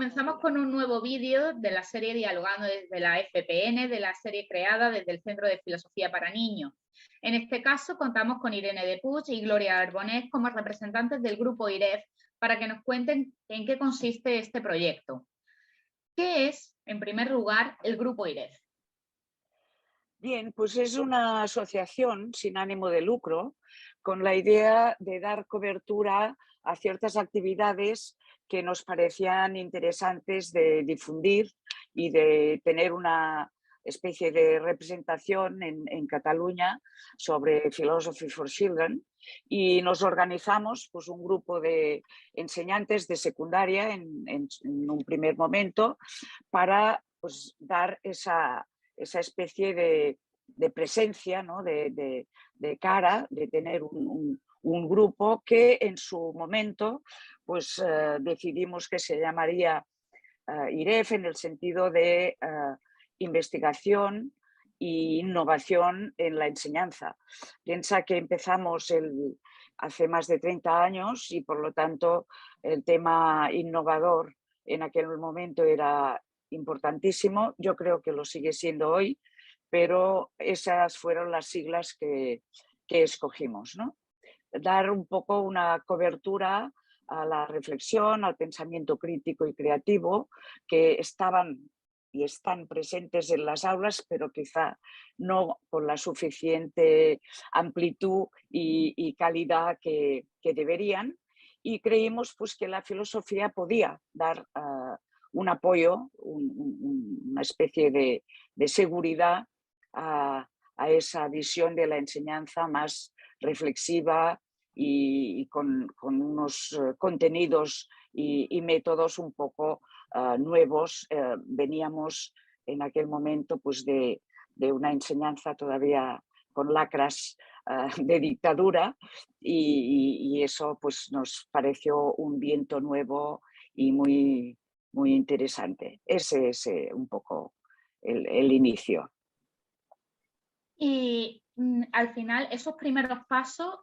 comenzamos con un nuevo vídeo de la serie Dialogando desde la FPN, de la serie creada desde el Centro de Filosofía para Niños. En este caso contamos con Irene de Puig y Gloria Arbonés como representantes del grupo IREF para que nos cuenten en qué consiste este proyecto. ¿Qué es, en primer lugar, el grupo IREF? Bien, pues es una asociación sin ánimo de lucro con la idea de dar cobertura a ciertas actividades que nos parecían interesantes de difundir y de tener una especie de representación en Cataluña sobre Philosophy for Children, y nos organizamos pues, un grupo de enseñantes de secundaria en un primer momento para pues, dar esa especie de presencia, ¿no? de cara, de tener un grupo que en su momento pues, decidimos que se llamaría IREF en el sentido de investigación e innovación en la enseñanza. Piensa que empezamos hace más de 30 años y por lo tanto el tema innovador en aquel momento era importantísimo. Yo creo que lo sigue siendo hoy, pero esas fueron las siglas que escogimos, ¿no? Dar un poco una cobertura a la reflexión, al pensamiento crítico y creativo que estaban y están presentes en las aulas, pero quizá no con la suficiente amplitud y calidad que deberían. Y creímos pues, que la filosofía podía dar un apoyo, una especie de seguridad a esa visión de la enseñanza más reflexiva y con unos contenidos y métodos un poco nuevos. Veníamos en aquel momento pues, de una enseñanza todavía con lacras de dictadura y eso pues, nos pareció un viento nuevo y muy, muy interesante. Ese es un poco el inicio. Y al final, esos primeros pasos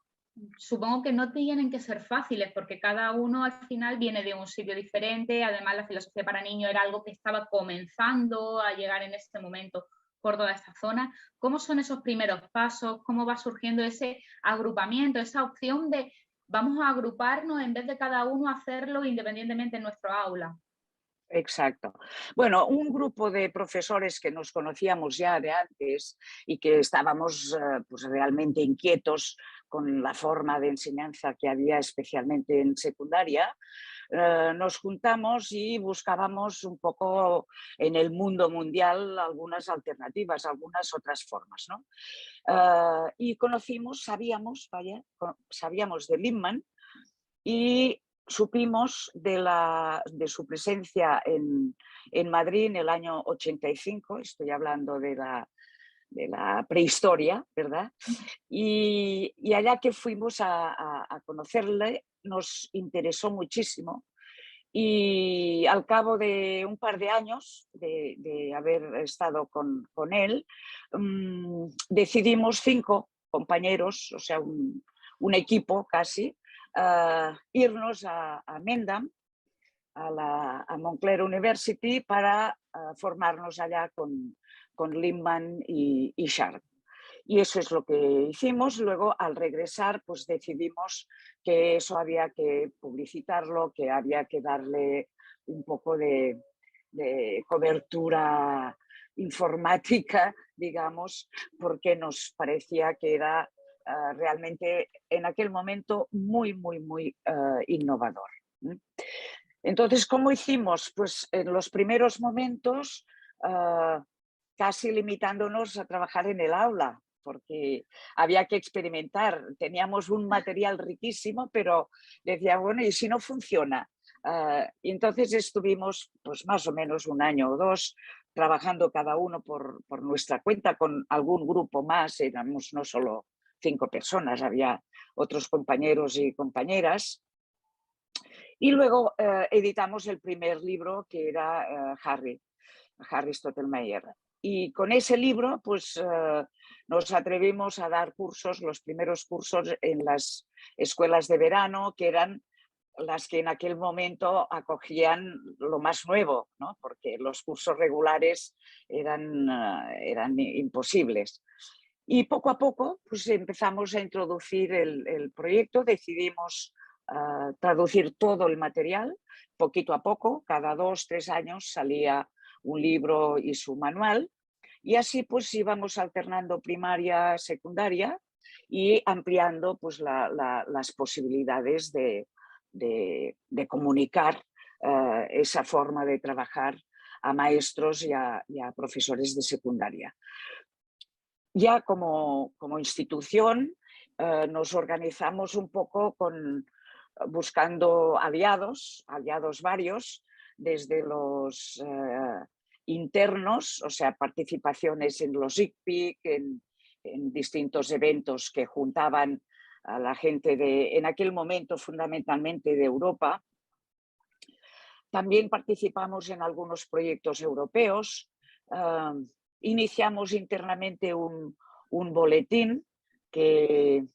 supongo que no tienen que ser fáciles porque cada uno al final viene de un sitio diferente. Además, la filosofía para niños era algo que estaba comenzando a llegar en este momento por toda esta zona. ¿Cómo son esos primeros pasos? ¿Cómo va surgiendo ese agrupamiento, esa opción de vamos a agruparnos en vez de cada uno hacerlo independientemente en nuestro aula? Exacto. Bueno, un grupo de profesores que nos conocíamos ya de antes y que estábamos pues realmente inquietos con la forma de enseñanza que había especialmente en secundaria, nos juntamos y buscábamos un poco en el mundo mundial algunas alternativas, algunas otras formas, ¿no? Y sabíamos de Lippmann y supimos de su presencia en Madrid en el año 85, estoy hablando de la prehistoria, ¿verdad? Y allá que fuimos a conocerle nos interesó muchísimo y al cabo de un par de años de haber estado con él, decidimos 5 compañeros, o sea, un equipo casi, irnos a Mendham, a Montclair University, para formarnos allá con Lippmann y Sharp. Y eso es lo que hicimos. Luego, al regresar, pues decidimos que eso había que publicitarlo, que había que darle un poco de cobertura informática, digamos, porque nos parecía que era realmente en aquel momento muy, muy, muy innovador. Entonces, ¿cómo hicimos? Pues en los primeros momentos casi limitándonos a trabajar en el aula, porque había que experimentar. Teníamos un material riquísimo, pero decía, bueno, ¿y si no funciona? Y entonces estuvimos pues, más o menos un año o 2 trabajando cada uno por nuestra cuenta, con algún grupo más. Éramos no solo 5 personas, había otros compañeros y compañeras. Y luego editamos el primer libro, que era Harry Stottelmeier. Y con ese libro pues, nos atrevimos a dar cursos, los primeros cursos en las escuelas de verano, que eran las que en aquel momento acogían lo más nuevo, ¿no? Porque los cursos regulares eran imposibles. Y poco a poco pues, empezamos a introducir el proyecto, decidimos traducir todo el material, poquito a poco, cada 2 o 3 años salía un libro y su manual, y así pues íbamos alternando primaria, secundaria y ampliando pues, las posibilidades de comunicar esa forma de trabajar a maestros y a profesores de secundaria. Ya como institución nos organizamos un poco buscando aliados varios, desde los internos, o sea, participaciones en los ICPIC, en distintos eventos que juntaban a la gente en aquel momento fundamentalmente de Europa. También participamos en algunos proyectos europeos. Iniciamos internamente un boletín que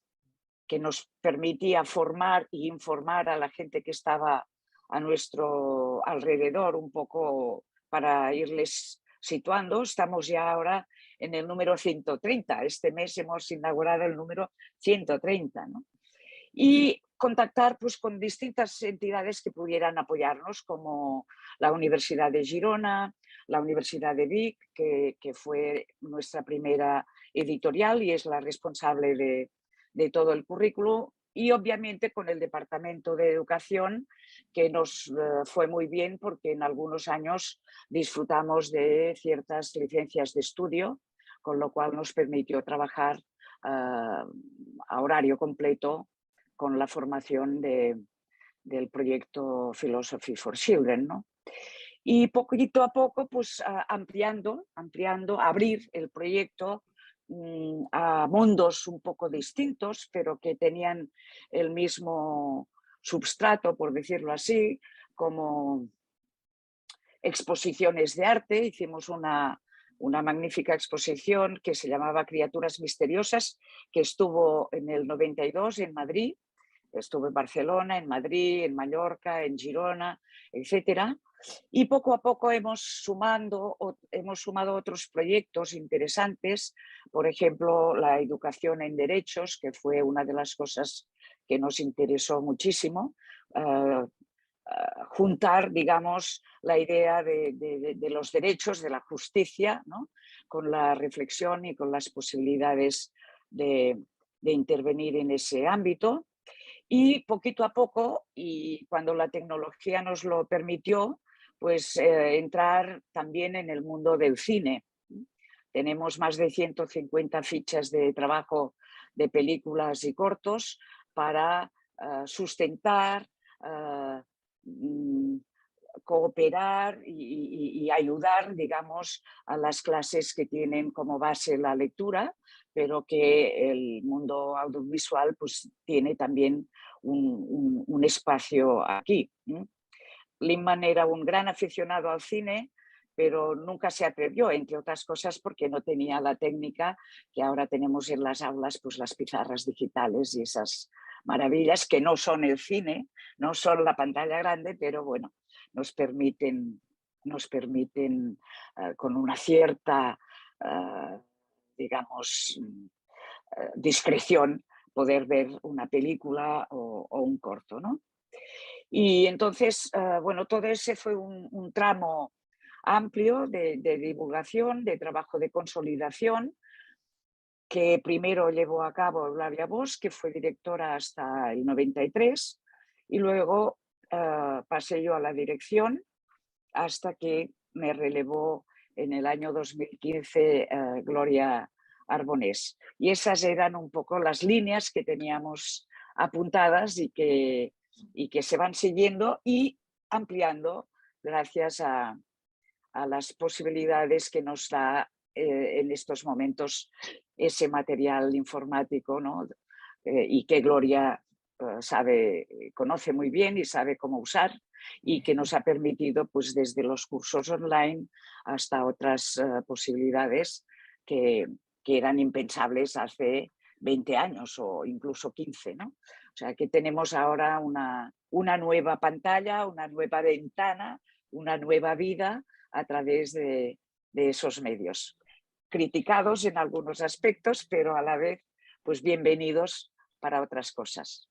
nos permitía formar e informar a la gente que estaba a nuestro alrededor un poco para irles situando. Estamos ya ahora en el número 130. Este mes hemos inaugurado el número 130, ¿no? Y contactar pues, con distintas entidades que pudieran apoyarnos, como la Universidad de Girona, la Universidad de Vic, que fue nuestra primera editorial y es la responsable de todo el currículo, y obviamente con el Departamento de Educación, que nos fue muy bien porque en algunos años disfrutamos de ciertas licencias de estudio, con lo cual nos permitió trabajar a horario completo con la formación del proyecto Philosophy for Children, ¿no? Y poquito a poco, pues ampliando, abrir el proyecto a mundos un poco distintos, pero que tenían el mismo substrato, por decirlo así, como exposiciones de arte. Hicimos una magnífica exposición que se llamaba Criaturas Misteriosas, que estuvo en el 92 en Madrid. Estuve en Barcelona, en Madrid, en Mallorca, en Girona, etcétera. Y poco a poco hemos sumado otros proyectos interesantes, por ejemplo, la educación en derechos, que fue una de las cosas que nos interesó muchísimo, juntar, digamos, la idea de los derechos, de la justicia, ¿no? Con la reflexión y con las posibilidades de intervenir en ese ámbito. Y poquito a poco, y cuando la tecnología nos lo permitió, pues entrar también en el mundo del cine. Tenemos más de 150 fichas de trabajo de películas y cortos para sustentar, cooperar y ayudar, digamos, a las clases que tienen como base la lectura, pero que el mundo audiovisual pues, tiene también un espacio aquí. Lin-Man era un gran aficionado al cine, pero nunca se atrevió, entre otras cosas porque no tenía la técnica que ahora tenemos en las aulas, pues las pizarras digitales y esas maravillas que no son el cine, no son la pantalla grande, pero bueno, nos permiten con una cierta, digamos, discreción poder ver una película o un corto, ¿no? Y entonces, bueno, todo ese fue un tramo amplio de divulgación, de trabajo de consolidación, que primero llevó a cabo Eulalia Bosch, que fue directora hasta el 93, y luego pasé yo a la dirección hasta que me relevó en el año 2015 Gloria Arbonés. Y esas eran un poco las líneas que teníamos apuntadas y que se van siguiendo y ampliando gracias a las posibilidades que nos da en estos momentos ese material informático, ¿no? Y que Gloria conoce muy bien y sabe cómo usar, y que nos ha permitido, pues desde los cursos online hasta otras posibilidades que eran impensables hace 20 años o incluso 15, ¿no? O sea que tenemos ahora una nueva pantalla, una nueva ventana, una nueva vida a través de esos medios. Criticados en algunos aspectos, pero a la vez, pues bienvenidos para otras cosas.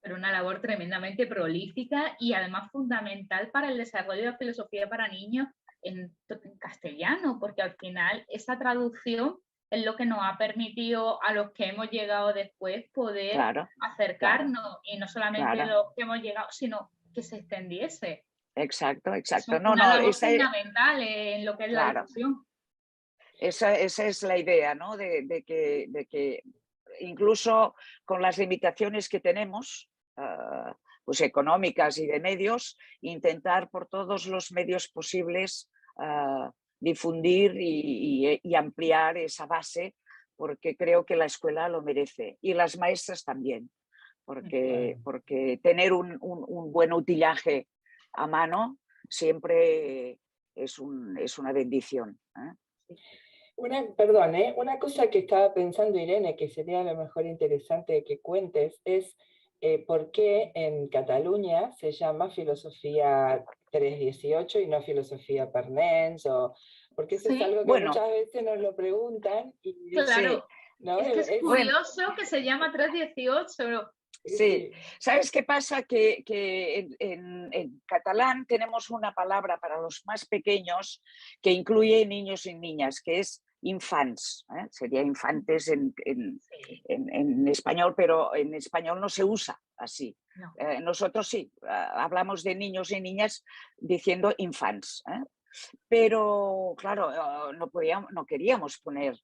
Pero una labor tremendamente prolífica y además fundamental para el desarrollo de la filosofía para niños en castellano, porque al final esa traducción es lo que nos ha permitido a los que hemos llegado después poder acercarnos, y no solamente los que hemos llegado, sino que se extendiese. Exacto, exacto. Es una labor fundamental en lo que es la difusión. Esa es la idea, ¿no? De que incluso con las limitaciones que tenemos, pues económicas y de medios, intentar por todos los medios posibles difundir y ampliar esa base, porque creo que la escuela lo merece y las maestras también, porque tener un buen utillaje a mano siempre es una bendición. Una cosa que estaba pensando, Irene, que sería a lo mejor interesante que cuentes, es por qué en Cataluña se llama filosofía 318 y no filosofía per nens, porque eso es algo que muchas veces nos lo preguntan. Y, claro, ¿no? Es curioso que se llama 318. Sí, ¿sabes qué pasa? Que en catalán tenemos una palabra para los más pequeños que incluye niños y niñas, que es infants, sería infantes en español, pero en español no se usa así. No. Nosotros sí, hablamos de niños y niñas diciendo infants, pero claro, no queríamos poner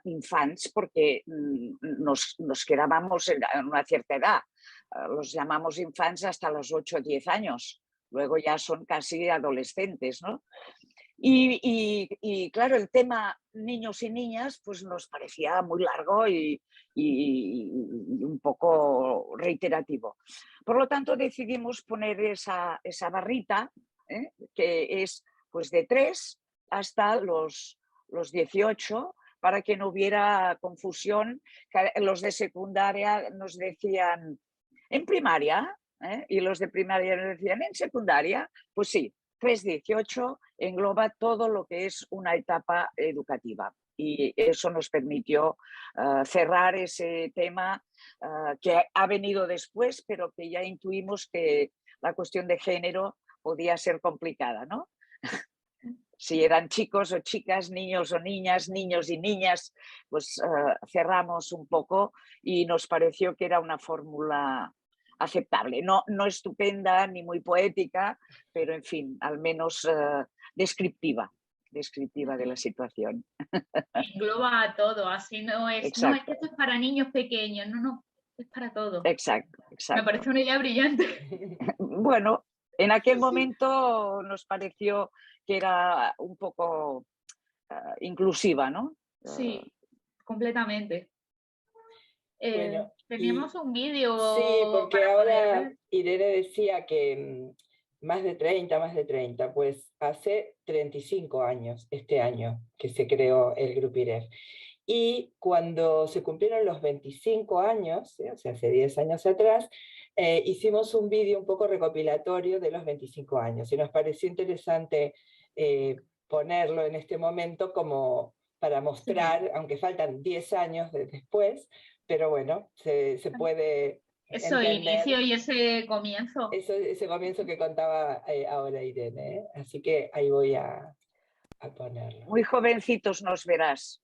infants porque nos quedábamos en una cierta edad. Los llamamos infants hasta los 8 o 10 años. Luego ya son casi adolescentes, ¿no? Y claro, el tema niños y niñas pues nos parecía muy largo y un poco reiterativo. Por lo tanto, decidimos poner esa barrita, que es pues de 3 hasta los 18, para que no hubiera confusión. Los de secundaria nos decían en primaria, y los de primaria nos decían en secundaria. Pues sí, 3-18 engloba todo lo que es una etapa educativa, y eso nos permitió cerrar ese tema que ha venido después, pero que ya intuimos que la cuestión de género podía ser complicada, ¿no? Si eran chicos o chicas, niños o niñas, niños y niñas, pues cerramos un poco y nos pareció que era una fórmula aceptable. No estupenda ni muy poética, pero en fin, al menos descriptiva de la situación. Engloba a todo, así no es que esto es para niños pequeños, no, es para todo. Exacto. Me parece una idea brillante. Bueno, en aquel momento nos pareció que era un poco inclusiva, ¿no? Sí, completamente. Bueno, teníamos un vídeo. Sí, porque ahora Irene decía que más de 30, pues hace 35 años, este año, que se creó el Grupo IREF. Y cuando se cumplieron los 25 años, o sea, hace 10 años atrás, hicimos un vídeo un poco recopilatorio de los 25 años, y nos pareció interesante ponerlo en este momento como para mostrar, aunque faltan 10 años después, pero bueno, se puede eso, el inicio y ese comienzo. Ese comienzo que contaba ahora Irene, así que ahí voy a ponerlo. Muy jovencitos nos verás.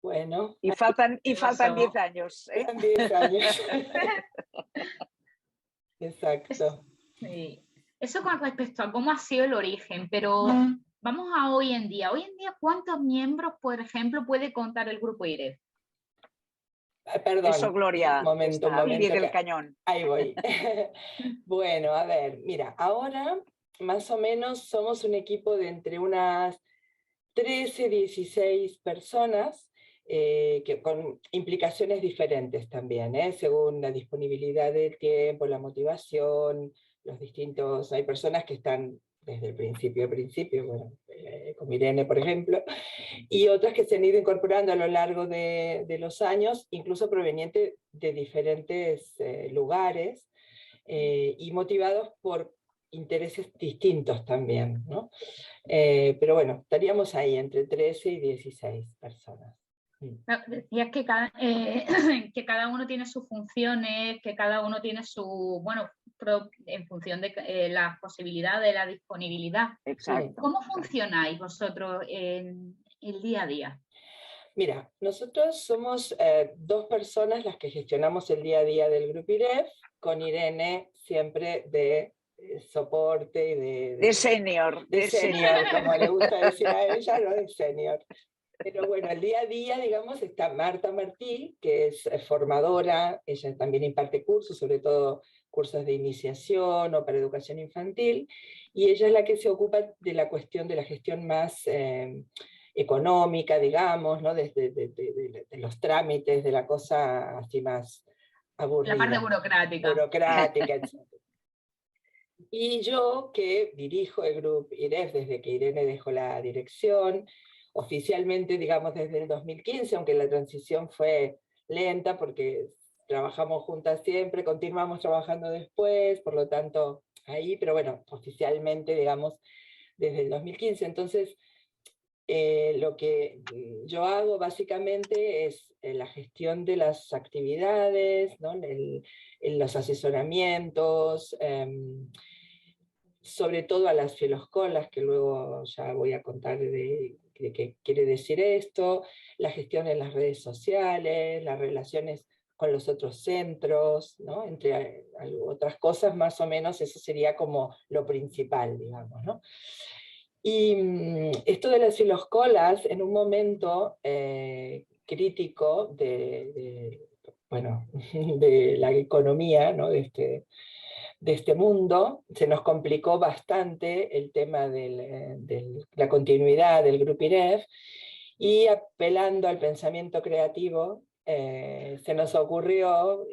Bueno. Y faltan 10 años. Faltan 10 años. Exacto. Sí. Eso con respecto a cómo ha sido el origen, pero vamos a hoy en día. Hoy en día, ¿cuántos miembros, por ejemplo, puede contar el grupo IREF? Perdón, Eso, Gloria, un momento. al pie del cañón. Ahí voy. Bueno, a ver, mira, ahora más o menos somos un equipo de entre unas 13, 16 personas, que con implicaciones diferentes también, según la disponibilidad del tiempo, la motivación, los distintos... Hay personas que están desde el principio, bueno, como Irene, por ejemplo, y otras que se han ido incorporando a lo largo de los años, incluso provenientes de diferentes lugares, y motivados por intereses distintos también, ¿no? Pero bueno, estaríamos ahí entre 13 y 16 personas. Decías que que cada uno tiene sus funciones, que cada uno tiene su, bueno, en función de las posibilidades, la disponibilidad. Exacto. ¿Cómo funcionáis vosotros en el día a día? Mira, nosotros somos 2 personas las que gestionamos el día a día del Grupo IREF, con Irene siempre de soporte y de senior. De senior, como le gusta decir a ella, no de senior. Pero bueno, el día a día, digamos, está Marta Martí, que es formadora, ella también imparte cursos, sobre todo cursos de iniciación o para educación infantil, y ella es la que se ocupa de la cuestión de la gestión más económica, digamos, ¿no? De los trámites, de la cosa así más aburrida. La parte burocrática. Burocrática, etc. Y yo, que dirijo el grupo IREF desde que Irene dejó la dirección, oficialmente, digamos, desde el 2015, aunque la transición fue lenta porque trabajamos juntas siempre, continuamos trabajando después, por lo tanto, ahí, pero bueno, oficialmente, digamos, desde el 2015. Entonces, lo que yo hago básicamente es la gestión de las actividades, ¿no? Los asesoramientos, sobre todo a las filoscolas, que luego ya voy a contar de qué quiere decir esto, la gestión en las redes sociales, las relaciones con los otros centros, ¿no? Entre otras cosas, más o menos, eso sería como lo principal, digamos, ¿no? Y esto de las filoscolas, en un momento crítico bueno, de la economía, ¿no? de este mundo, se nos complicó bastante el tema de la continuidad del Grupo IREF, y apelando al pensamiento creativo, se nos ocurrió,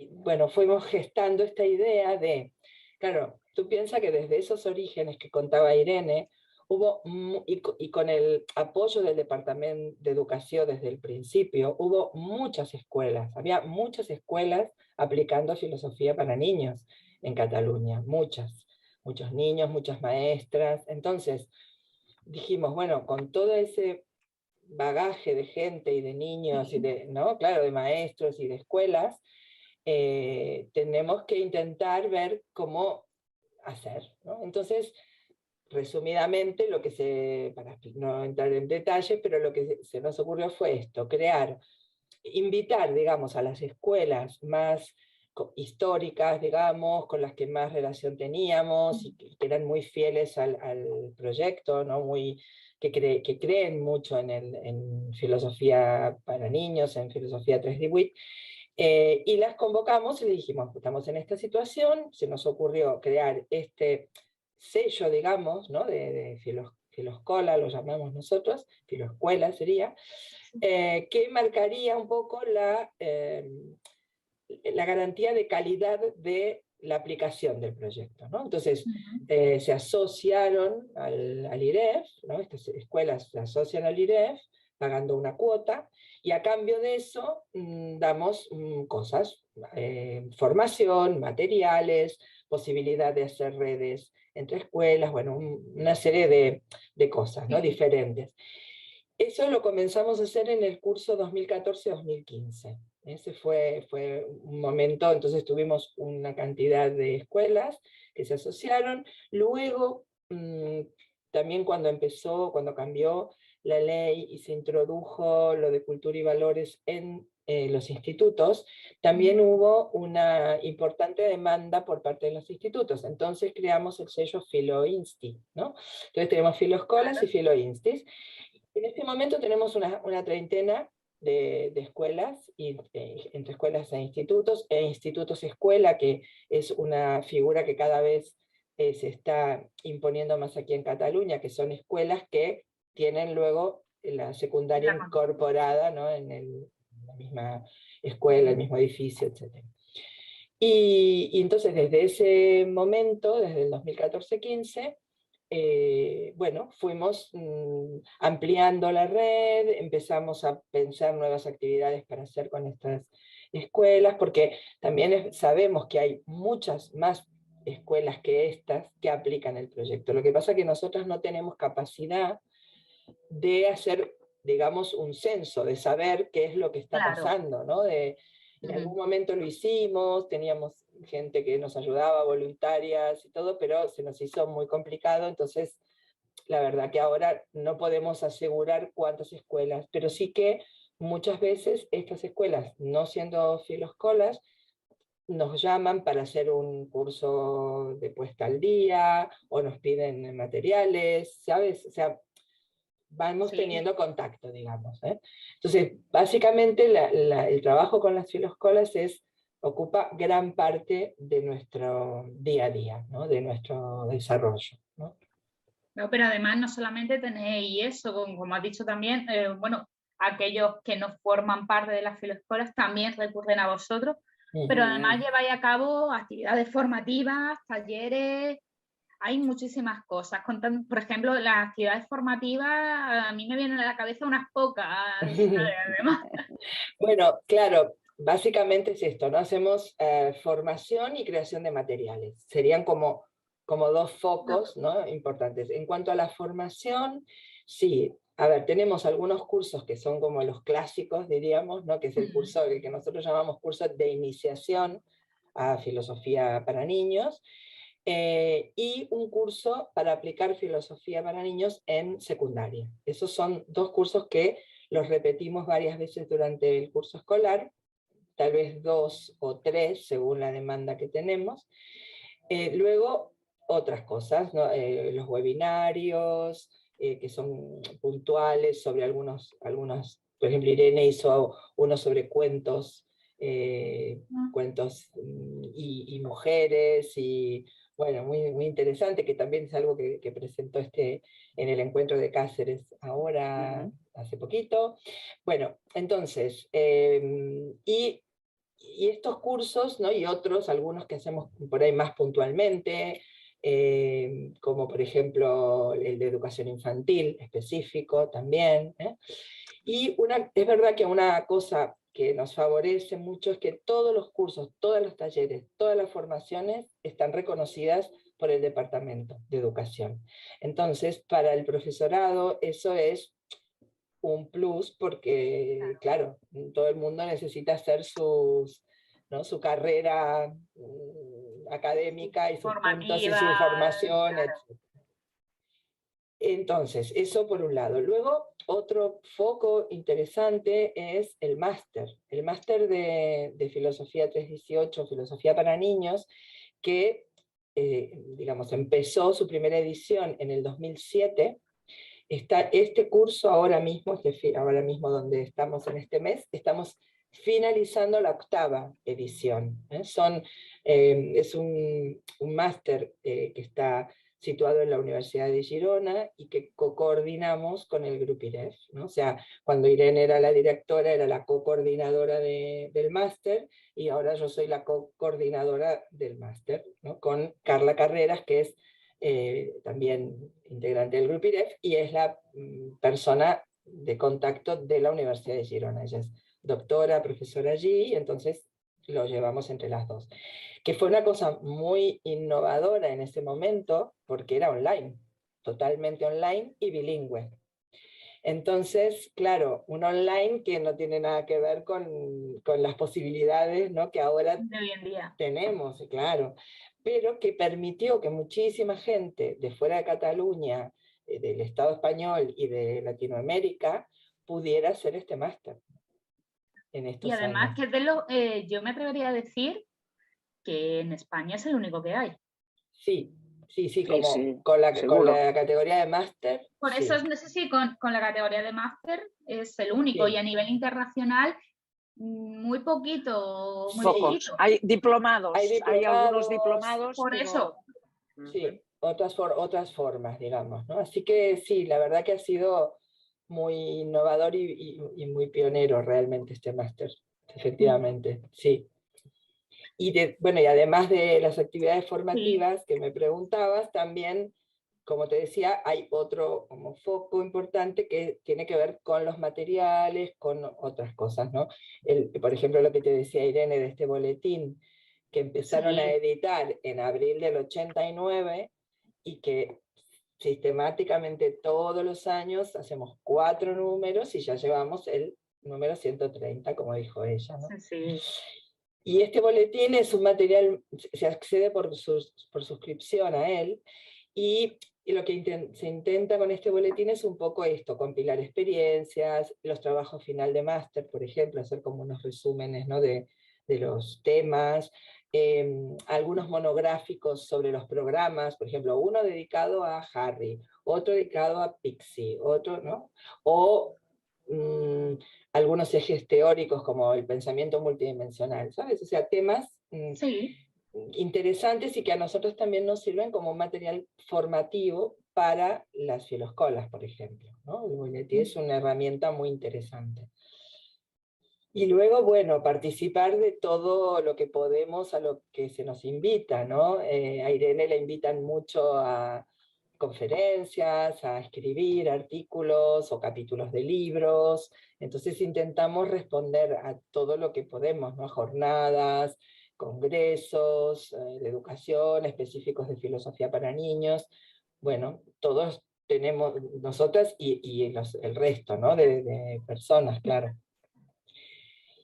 bueno, fuimos gestando esta idea de, claro, tú piensas que desde esos orígenes que contaba Irene, hubo, y con el apoyo del Departamento de Educación desde el principio, hubo muchas escuelas, había muchas escuelas aplicando filosofía para niños en Cataluña, muchos niños, muchas maestras. Entonces dijimos, bueno, con todo ese bagaje de gente y de niños, y de, ¿no? Claro, de maestros y de escuelas, tenemos que intentar ver cómo hacer, ¿no? Entonces, resumidamente, para no entrar en detalles, pero lo que se nos ocurrió fue esto, invitar, digamos, a las escuelas más históricas, digamos, con las que más relación teníamos, y que eran muy fieles al proyecto, ¿no? Que creen mucho en filosofía para niños, en filosofía 3D WIT, y las convocamos y le dijimos, estamos en esta situación, se nos ocurrió crear este sello, digamos, ¿no? de filoscola, lo llamamos nosotros, filoscuela sería, que marcaría un poco la garantía de calidad de la aplicación del proyecto, ¿no? Entonces, se asociaron al IREF, ¿no? Estas escuelas se asocian al IREF, pagando una cuota, y a cambio de eso damos cosas, formación, materiales, posibilidad de hacer redes entre escuelas, bueno, una serie de cosas, ¿no? Diferentes. Eso lo comenzamos a hacer en el curso 2014-2015. Ese fue un momento, entonces tuvimos una cantidad de escuelas que se asociaron. Luego, también cuando cambió la ley y se introdujo lo de cultura y valores en los institutos, también hubo una importante demanda por parte de los institutos. Entonces creamos el sello Filoinsti, ¿no? Entonces tenemos Filoescolas y Filoinstis. En este momento tenemos una treintena de escuelas, entre escuelas e institutos escuela, que es una figura que cada vez se está imponiendo más aquí en Cataluña, que son escuelas que tienen luego la secundaria incorporada, ¿no? En la misma escuela, el mismo edificio, etc. Y entonces desde ese momento, desde el 2014-15, bueno, fuimos ampliando la red, empezamos a pensar nuevas actividades para hacer con estas escuelas, porque también sabemos que hay muchas más escuelas que estas que aplican el proyecto. Lo que pasa es que nosotros no tenemos capacidad de hacer, digamos, un censo, de saber qué es lo que está pasando, ¿no? En algún momento lo hicimos, teníamos gente que nos ayudaba, voluntarias y todo, pero se nos hizo muy complicado, entonces la verdad que ahora no podemos asegurar cuántas escuelas, pero sí que muchas veces estas escuelas, no siendo filoescolas, nos llaman para hacer un curso de puesta al día, o nos piden materiales, ¿sabes? O sea, vamos teniendo contacto, digamos, ¿eh? Entonces, básicamente el trabajo con las filoescolas ocupa gran parte de nuestro día a día, ¿no? De nuestro desarrollo, ¿no? No, pero además no solamente tenéis eso, como has dicho también, bueno, aquellos que no forman parte de las filoescolas también recurren a vosotros, pero además lleváis a cabo actividades formativas, talleres, hay muchísimas cosas. Por ejemplo, las actividades formativas, a mí me vienen a la cabeza unas pocas, además. Bueno, claro, básicamente es esto, ¿no? Hacemos formación y creación de materiales. Serían como dos focos, ¿no? Importantes. En cuanto a la formación, sí, a ver, tenemos algunos cursos que son como los clásicos, diríamos, ¿no? Que es el curso, el que nosotros llamamos curso de iniciación a filosofía para niños, y un curso para aplicar filosofía para niños en secundaria. Esos son dos cursos que los repetimos varias veces durante el curso escolar, tal vez 2 o 3 según la demanda que tenemos. Luego, otras cosas, ¿no? Los webinarios, que son puntuales sobre algunos, por ejemplo, Irene hizo uno sobre cuentos, cuentos y mujeres, y bueno, muy, muy interesante, que también es algo que presentó en el encuentro de Cáceres ahora, hace poquito. Bueno, entonces, y estos cursos, ¿no? Y otros, algunos que hacemos por ahí más puntualmente, como por ejemplo el de educación infantil específico también. Y es verdad que una cosa que nos favorece mucho es que todos los cursos, todos los talleres, todas las formaciones están reconocidas por el Departamento de Educación. Entonces, para el profesorado eso es un plus porque, claro, todo el mundo necesita hacer ¿no? su carrera académica y sus puntos y su formación, claro. Etc. Entonces, eso por un lado. Luego, otro foco interesante es el máster de Filosofía 318, Filosofía para Niños, que, digamos, empezó su primera edición en el 2007. Está este curso ahora mismo donde estamos en este mes, estamos finalizando la 8ª edición. Es un máster que está situado en la Universidad de Girona y que coordinamos con el Grupo IREF, ¿no? O sea, cuando Irene era la directora, era la coordinadora del máster, y ahora yo soy la coordinadora del máster, ¿no? Con Carla Carreras, que es también integrante del Grupo IREF, y es la persona de contacto de la Universidad de Girona. Ella es doctora, profesora allí, y entonces lo llevamos entre las dos. Que fue una cosa muy innovadora en ese momento, porque era online, totalmente online y bilingüe. Entonces, claro, un online que no tiene nada que ver con las posibilidades, ¿no? Que ahora hoy en día tenemos, claro, pero que permitió que muchísima gente de fuera de Cataluña del Estado español y de Latinoamérica pudiera hacer este máster en estos Y además años. que yo me atrevería a decir que en España es el único que hay. Sí, sí, Sí, como sí, con seguro. la categoría de máster. Por Sí, eso no sé si con la categoría de máster es el único, sí. y a nivel internacional muy poquito, muy Pocos. poquito. Hay diplomados, Hay hay algunos diplomados, diplomados, Por pero... eso, sí, otras formas, digamos, ¿no? Así que sí, la verdad que ha sido muy innovador y muy pionero realmente este máster, efectivamente, sí. Bueno, y además de las actividades sí, formativas que me preguntabas, también, como te decía, hay otro como foco importante que tiene que ver con los materiales, con otras cosas, ¿no? Por ejemplo, lo que te decía Irene de este boletín, que empezaron a sí. editar en abril del 89 y que sistemáticamente todos los años hacemos 4 números y ya llevamos el número 130, como dijo ella, ¿no? Sí, sí. Y este boletín es un material, se accede por suscripción a él, y lo que se intenta con este boletín es un poco esto, compilar experiencias, los trabajos final de máster, por ejemplo, hacer como unos resúmenes, ¿no?, de los temas, algunos monográficos sobre los programas, por ejemplo, uno dedicado a Harry, otro dedicado a Pixie, otro, ¿no? O algunos ejes teóricos como el pensamiento multidimensional, ¿sabes? O sea, temas Sí. interesantes y que a nosotros también nos sirven como un material formativo para las filoscolas, por ejemplo, ¿no? El boletín es una herramienta muy interesante. Y luego, bueno, participar de todo lo que podemos, a lo que se nos invita, ¿no? A Irene le invitan mucho a conferencias, a escribir artículos o capítulos de libros, entonces intentamos responder a todo lo que podemos, ¿no? Jornadas, congresos de educación, específicos de filosofía para niños, bueno, todos tenemos, nosotras y el resto, ¿no? De personas, claro.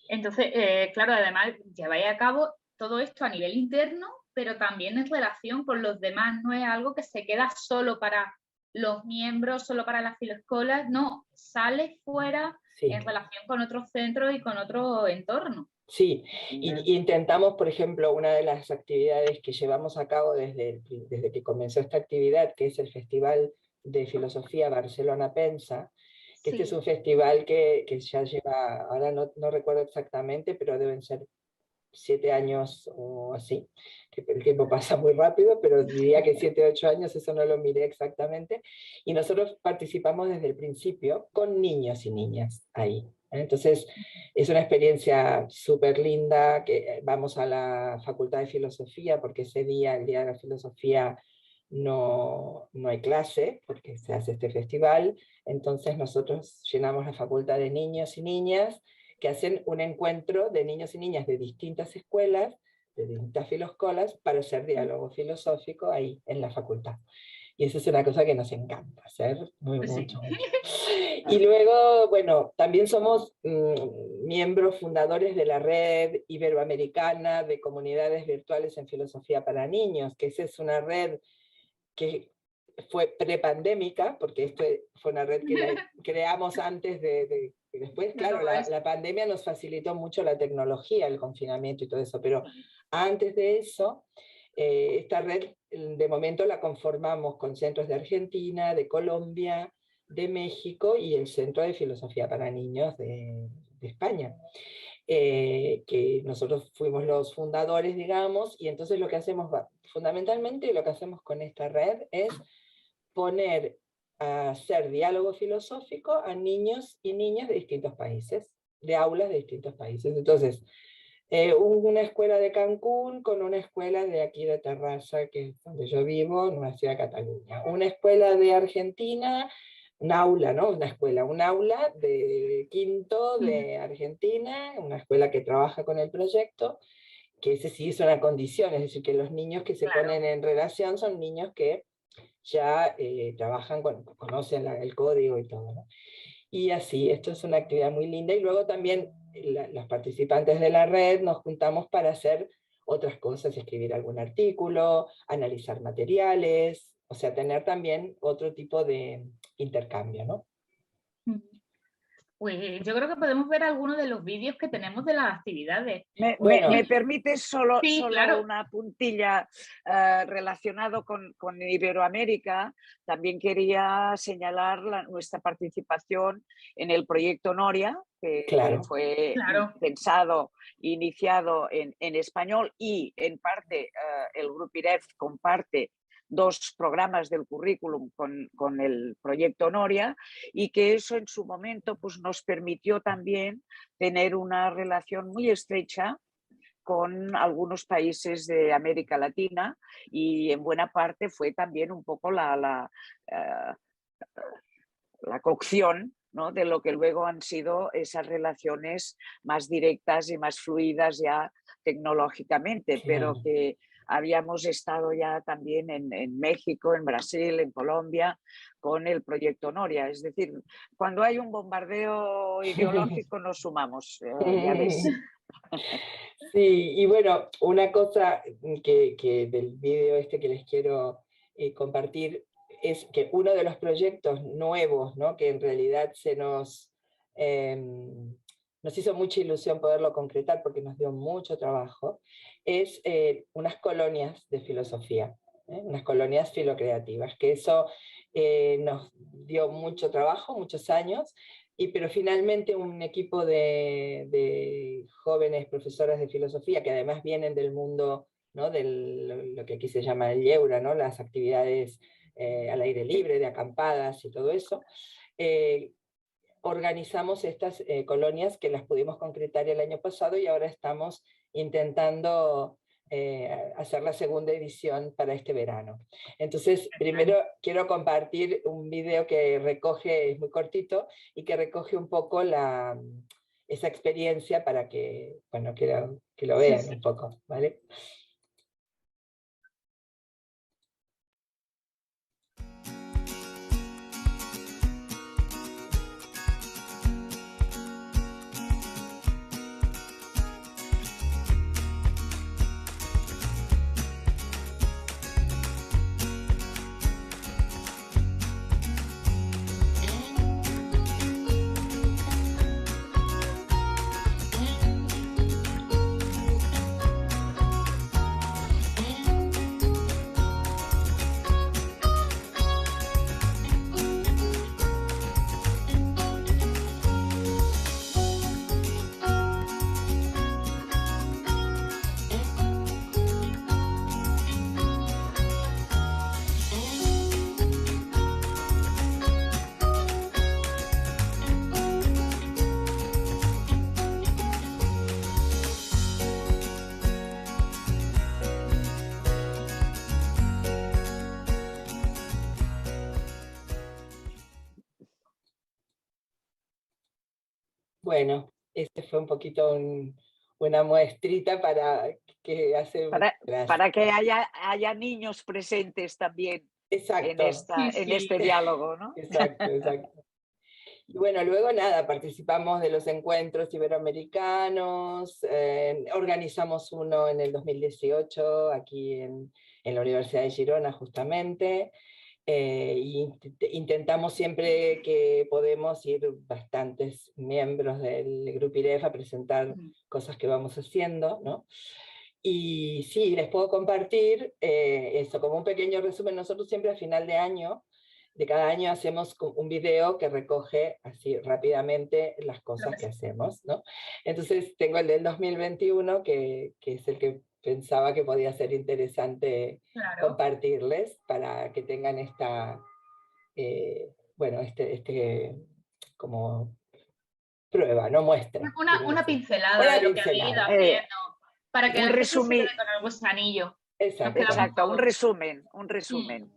Entonces, claro, además lleváis a cabo todo esto a nivel interno, pero también en relación con los demás. No es algo que se queda solo para los miembros, solo para las filoscolas, no, sale fuera Sí. en relación con otros centros y con otro entorno. Sí, y intentamos, por ejemplo, una de las actividades que llevamos a cabo desde que comenzó esta actividad, que es el Festival de Filosofía Barcelona Pensa, que este es un festival que ya lleva, ahora no recuerdo exactamente, pero deben ser 7 años o así, que el tiempo pasa muy rápido, pero diría que 7 o 8 años, eso no lo miré exactamente, y nosotros participamos desde el principio con niños y niñas ahí. Entonces, es una experiencia súper linda, que vamos a la Facultad de Filosofía, porque ese día, el Día de la Filosofía, no hay clase, porque se hace este festival, entonces nosotros llenamos la facultad de niños y niñas, que hacen un encuentro de niños y niñas de distintas escuelas, de distintas filoscolas, para hacer diálogo filosófico ahí en la facultad. Y eso es una cosa que nos encanta hacer, mucho. Y luego, bueno, también somos miembros fundadores de la Red Iberoamericana de Comunidades Virtuales en Filosofía para Niños, que esa es una red que fue prepandémica, porque esto fue una red que la creamos antes de después, claro, la pandemia nos facilitó mucho la tecnología, el confinamiento y todo eso, pero antes de eso, esta red de momento la conformamos con centros de Argentina, de Colombia, de México y el Centro de Filosofía para Niños de España. Que nosotros fuimos los fundadores, digamos, y entonces lo que hacemos, fundamentalmente lo que hacemos con esta red es poner a hacer diálogo filosófico a niños y niñas de distintos países, de aulas de distintos países. Entonces, una escuela de Cancún con una escuela de aquí de Terrassa, que es donde yo vivo, en una ciudad de Cataluña. Una escuela de Argentina, un aula, ¿no? Un aula de quinto de Argentina, una escuela que trabaja con el proyecto, que ese sí es una condición, es decir, que los niños que se ponen en relación son niños que ya trabajan, conocen el código y todo, ¿no? Y así, esto es una actividad muy linda. Y luego también los participantes de la red nos juntamos para hacer otras cosas, escribir algún artículo, analizar materiales, o sea, tener también otro tipo de intercambio, ¿no? Pues yo creo que podemos ver algunos de los vídeos que tenemos de las actividades. ¿Me permites solo claro. una puntilla relacionado con Iberoamérica? También quería señalar nuestra participación en el proyecto Noria, que fue pensado, iniciado en español, y en parte el Grupo IREF comparte 2 programas del currículum con el proyecto Noria, y que eso en su momento pues, nos permitió también tener una relación muy estrecha con algunos países de América Latina, y en buena parte fue también un poco la cocción, ¿no?, de lo que luego han sido esas relaciones más directas y más fluidas ya tecnológicamente, pero que habíamos estado ya también en México, en Brasil, en Colombia, con el proyecto Noria. Es decir, cuando hay un bombardeo ideológico nos sumamos, ya ves. Sí, y bueno, una cosa que del video este que les quiero compartir es que uno de los proyectos nuevos, ¿no?, que en realidad nos hizo mucha ilusión poderlo concretar porque nos dio mucho trabajo, es unas colonias de filosofía, unas colonias filocreativas, que eso nos dio mucho trabajo, muchos años, pero finalmente un equipo de jóvenes profesoras de filosofía, que además vienen del mundo, ¿no?, de lo que aquí se llama el Yeura, ¿no?, las actividades al aire libre, de acampadas y todo eso, organizamos estas colonias que las pudimos concretar el año pasado, y ahora estamos intentando hacer la segunda edición para este verano. Entonces, primero quiero compartir un video que recoge, es muy cortito, y que recoge un poco esa experiencia para que, bueno, que lo vean un poco, ¿vale? Bueno, este fue un poquito una muestrita para que hace... Para que haya niños presentes también. Exacto. En este diálogo, ¿no? Exacto, exacto. Y bueno, luego nada, participamos de los encuentros iberoamericanos, organizamos uno en el 2018 aquí en la Universidad de Girona justamente, y intentamos siempre que podemos ir bastantes miembros del Grupo IREF a presentar cosas que vamos haciendo, ¿no? Y sí, les puedo compartir eso, como un pequeño resumen. Nosotros siempre a final de cada año hacemos un video que recoge así rápidamente las cosas que hacemos, ¿no? Entonces tengo el del 2021, que es el que pensaba que podía ser interesante compartirles para que tengan esta, bueno, como prueba, no muestra. Una pincelada de lo que habéis ido haciendo, para que la gente se quede con el gusanillo. Exacto, un resumen.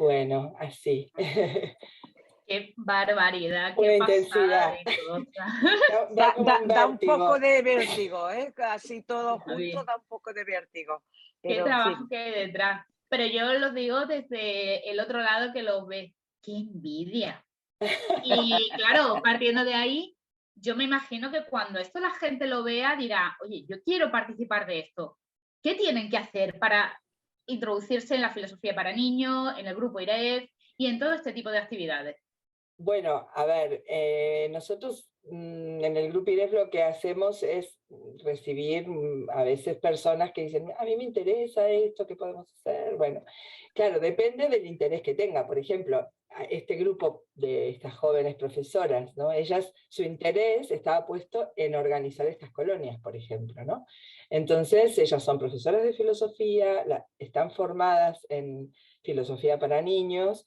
Bueno, así. Qué barbaridad, Una qué intensidad. pasada de cosa. Da como un Da un poco vértigo. de vértigo, ¿eh? Casi todo Está junto bien. da un poco de vértigo. Qué Pero en trabajo fin, que hay detrás. Pero yo lo digo desde el otro lado que lo ve. ¡Qué envidia! Y claro, partiendo de ahí, yo me imagino que cuando esto la gente lo vea dirá, oye, yo quiero participar de esto. ¿Qué tienen que hacer para introducirse en la filosofía para niños, en el grupo IREF y en todo este tipo de actividades? Bueno, a ver, nosotros en el Grupo IREF lo que hacemos es recibir a veces personas que dicen, a mí me interesa esto, ¿qué podemos hacer? Bueno, claro, depende del interés que tenga. Por ejemplo, este grupo de estas jóvenes profesoras, ¿no? Ellas, su interés estaba puesto en organizar estas colonias, por ejemplo, ¿no? Entonces, ellas son profesoras de filosofía, están formadas en filosofía para niños,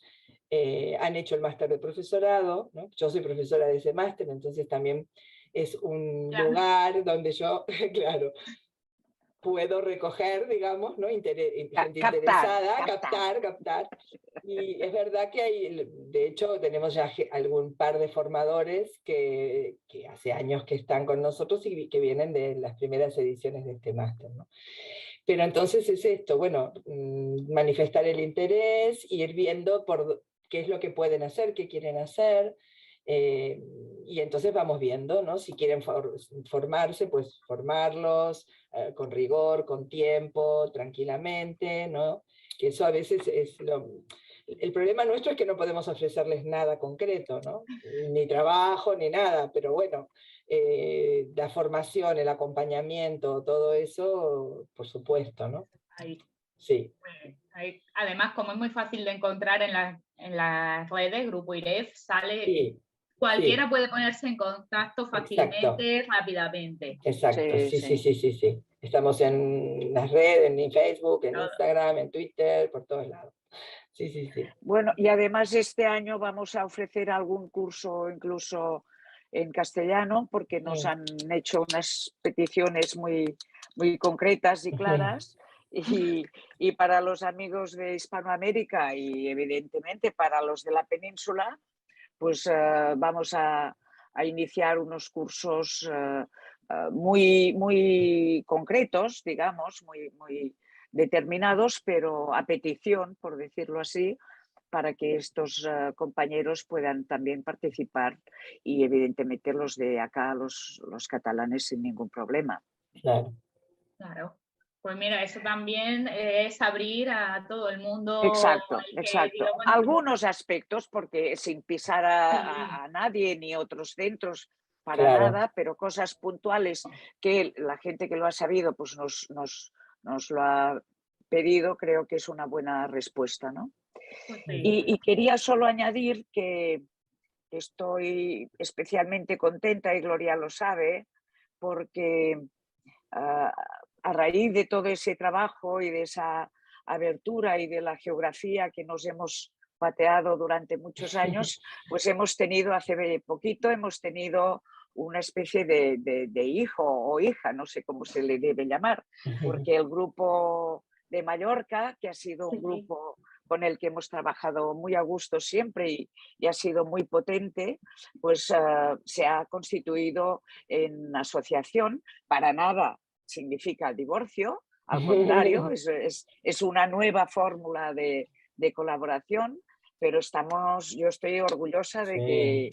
han hecho el máster de profesorado, ¿no? Yo soy profesora de ese máster, entonces también es un lugar donde yo, claro, puedo recoger, digamos, ¿no? Gente interesada, captar. Y es verdad que hay, de hecho, tenemos ya algún par de formadores que hace años que están con nosotros y que vienen de las primeras ediciones de este máster, ¿no? Pero entonces es esto, bueno, manifestar el interés, ir viendo por qué es lo que pueden hacer, qué quieren hacer, y entonces vamos viendo, ¿no? Si quieren formarse, pues formarlos con rigor, con tiempo, tranquilamente, ¿no? Que eso a veces es el problema nuestro es que no podemos ofrecerles nada concreto, ¿no? Ni trabajo, ni nada, pero bueno, la formación, el acompañamiento, todo eso, por supuesto, ¿no? Ahí. Sí. Ahí. Además, como es muy fácil de encontrar en las redes, Grupo IREF, sale, Sí, cualquiera sí. puede ponerse en contacto fácilmente, Exacto. rápidamente. Exacto, sí, sí. Estamos en las redes, en Facebook, en Todo. Instagram, en Twitter, por todos lados. Sí. Bueno, y además este año vamos a ofrecer algún curso incluso en castellano, porque nos han hecho unas peticiones muy, muy concretas y claras. Y para los amigos de Hispanoamérica y evidentemente para los de la península, pues vamos a iniciar unos cursos muy concretos, digamos, muy determinados, pero a petición, por decirlo así, para que estos compañeros puedan también participar y evidentemente los de acá, los catalanes, sin ningún problema. Claro. Pues mira, eso también es abrir a todo el mundo. Exacto. Diga, bueno, Algunos aspectos, porque sin pisar a nadie ni otros centros para Claro. nada, pero cosas puntuales que la gente que lo ha sabido pues nos lo ha pedido, creo que es una buena respuesta, ¿no? pues sí. Y quería solo añadir que estoy especialmente contenta, y Gloria lo sabe, porque a raíz de todo ese trabajo y de esa abertura y de la geografía que nos hemos pateado durante muchos años, pues hace poquito hemos tenido una especie de hijo o hija, no sé cómo se le debe llamar, porque el grupo de Mallorca, que ha sido un grupo con el que hemos trabajado muy a gusto siempre y ha sido muy potente, pues se ha constituido en asociación. Para nada significa divorcio, al contrario, es una nueva fórmula de colaboración, pero yo estoy orgullosa de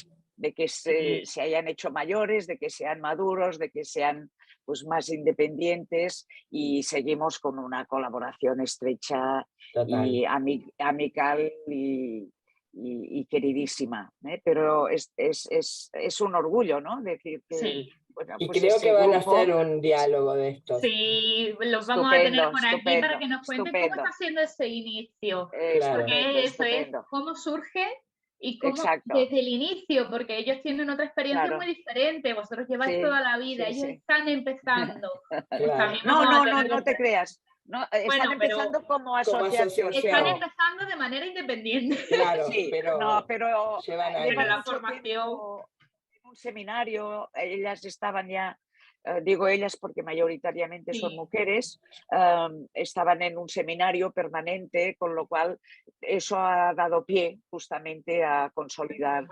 que se hayan hecho mayores, de que sean maduros, de que sean pues más independientes, y seguimos con una colaboración estrecha y amical y queridísima, ¿eh? Pero es un orgullo, ¿no? Decir que bueno, y pues creo que van grupo, a hacer un diálogo de estos. Sí, los vamos a tener por aquí para que nos cuenten cómo está siendo ese inicio. Porque eso es cómo surge y cómo desde el inicio, porque ellos tienen otra experiencia muy diferente. Vosotros lleváis toda la vida, ellos están empezando. No te creas. No, están empezando pero, como asociación. Están empezando de manera independiente. Claro, pero llevan la mucho formación. tiempo en un seminario, ellas estaban ya digo ellas porque mayoritariamente son mujeres, estaban en un seminario permanente, con lo cual eso ha dado pie justamente a consolidar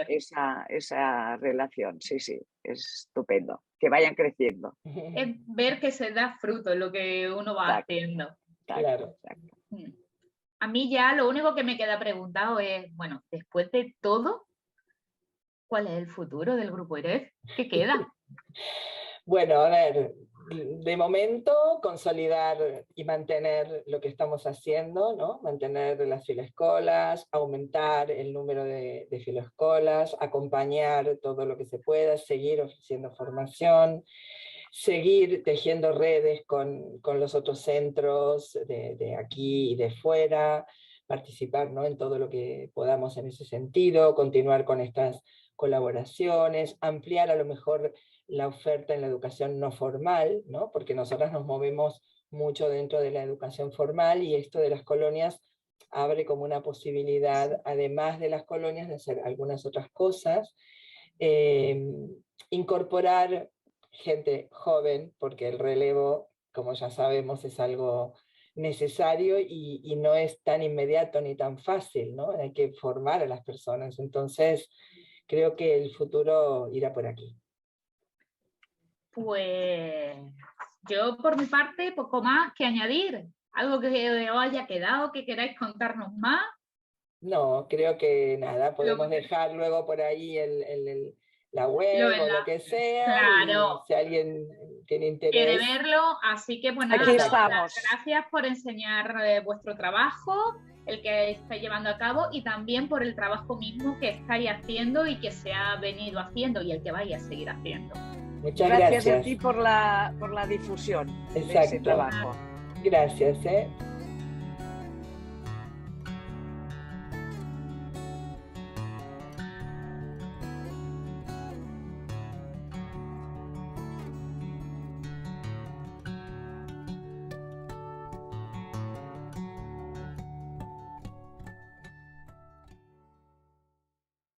esa relación. Sí, sí, es estupendo. Que vayan creciendo. Es ver que se da fruto en lo que uno va haciendo. Claro. A mí ya lo único que me queda preguntado es, bueno, después de todo, ¿cuál es el futuro del Grupo IREF? ¿Qué queda? Bueno, a ver, de momento consolidar y mantener lo que estamos haciendo, ¿no? Mantener las filoescolas, aumentar el número de filoescolas, acompañar todo lo que se pueda, seguir ofreciendo formación, seguir tejiendo redes con los otros centros de aquí y de fuera, participar, ¿no? En todo lo que podamos en ese sentido, continuar con estas colaboraciones, ampliar a lo mejor la oferta en la educación no formal, ¿no? Porque nosotras nos movemos mucho dentro de la educación formal y esto de las colonias abre como una posibilidad, además de las colonias, de hacer algunas otras cosas. Incorporar gente joven, porque el relevo, como ya sabemos, es algo necesario y no es tan inmediato ni tan fácil, ¿no? Hay que formar a las personas. Entonces, creo que el futuro irá por aquí. Pues yo por mi parte poco más que añadir. ¿Algo que os haya quedado, que queráis contarnos más? No, creo que nada, podemos dejar luego por ahí la web o lo que sea. Claro. Y si alguien tiene interés. Quiere verlo, así que pues nada, aquí estamos. Gracias por enseñar vuestro trabajo, el que estáis llevando a cabo, y también por el trabajo mismo que estáis haciendo y que se ha venido haciendo y el que vais a seguir haciendo. Muchas gracias. Gracias a ti por la difusión de ese trabajo. Gracias.